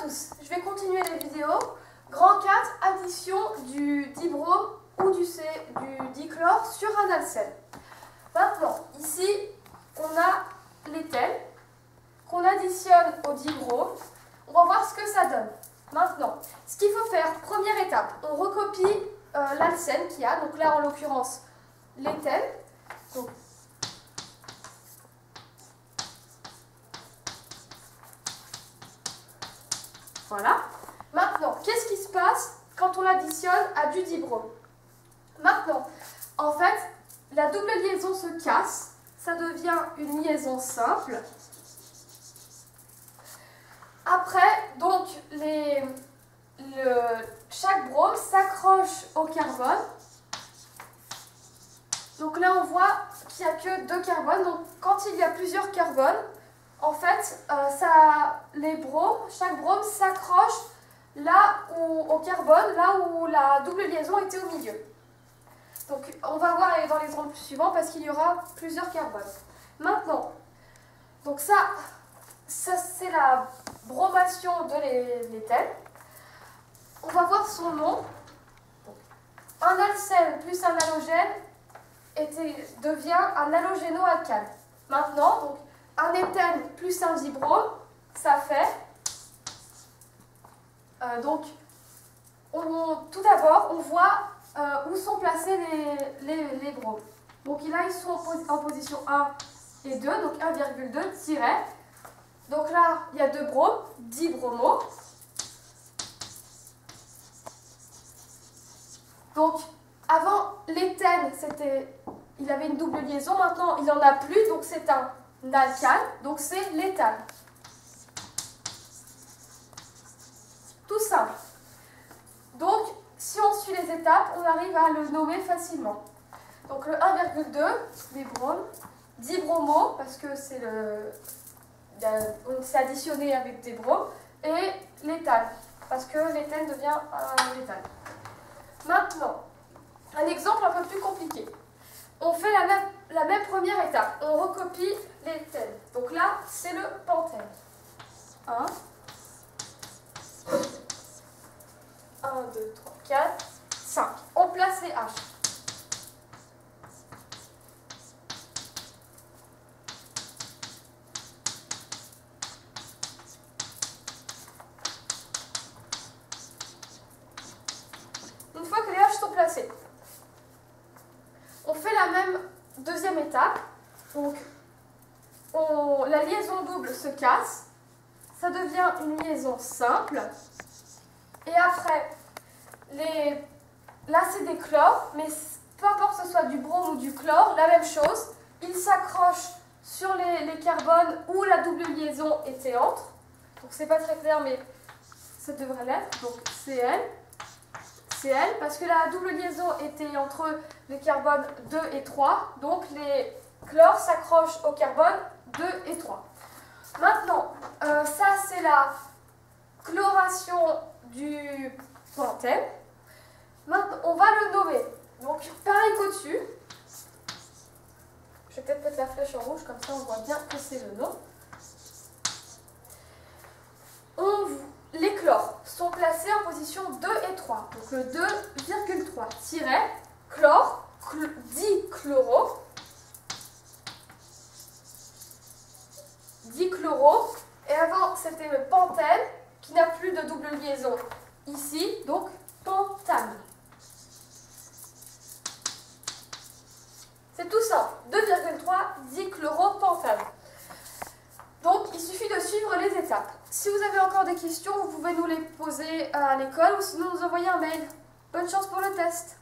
tous, je vais continuer les vidéos. Grand 4, addition du dibrome ou du dichlore sur un alcène. Maintenant, ici, on a l'éthène qu'on additionne au dibrome. On va voir ce que ça donne. Maintenant, ce qu'il faut faire, première étape, on recopie l'alcène qu'il y a. Donc là, en l'occurrence, l'éthène. Donc, voilà. Maintenant, qu'est-ce qui se passe quand on l'additionne à du dibrome? Maintenant, en fait, la double liaison se casse. Ça devient une liaison simple. Après, donc, chaque brome s'accroche au carbone. Donc là, on voit qu'il n'y a que 2 carbones. Donc, quand il y a plusieurs carbones, en fait, chaque brome s'accroche là au carbone, là où la double liaison était au milieu. Donc, on va voir dans l'exemple suivant parce qu'il y aura plusieurs carbones. Maintenant, donc ça c'est la bromation de l'éthène. On va voir son nom. Donc, un alcène plus un halogène devient un halogénoalcane. Maintenant, donc, un éthène plus un dibrome, ça fait... tout d'abord, on voit où sont placés les bromes. Donc là, ils sont en position 1 et 2, donc 1,2 tiret. Donc là, il y a 2 bromes, dibromo. Donc, avant, l'éthène, il avait une double liaison. Maintenant, il n'en a plus, donc c'est un alcane. Donc, c'est l'éthane. Tout simple. Donc, si on suit les étapes, on arrive à le nommer facilement. Donc, le 1,2, les bromes. Dibromo, parce que on s'est additionné avec des bromes. Et l'éthane, parce que l'éthène devient un éthane. Maintenant, un exemple un peu plus compliqué. On fait la même première étape. On recopie l'éthène. Donc là, c'est le pentène. 1, 2, 3, 4, 5. On place les H. Une fois que les H sont placés, on fait la même deuxième étape. Donc, la liaison double se casse. Ça devient une liaison simple. Et après, là c'est des chlores, mais peu importe que ce soit du brome ou du chlore, la même chose. Ils s'accrochent sur les carbones où la double liaison était entre. Donc c'est pas très clair, mais ça devrait l'être. Donc Cl, Cl, parce que la double liaison était entre les carbones 2 et 3. Donc les chlores s'accrochent au carbone 2 et 3. Maintenant, ça c'est la chloration du pentène. Maintenant, on va le nommer. Donc, pareil qu'au-dessus. Je vais peut-être mettre la flèche en rouge, comme ça on voit bien que c'est le nom. Les chlores sont placés en position 2 et 3. Donc, le 2,3 tiret chlore, dichloro. Dichloro. Et avant, c'était le pentène, qui n'a plus de double liaison ici, donc pentane. C'est tout simple, 2,3 dichloropentane. Donc, il suffit de suivre les étapes. Si vous avez encore des questions, vous pouvez nous les poser à l'école ou sinon nous envoyer un mail. Bonne chance pour le test.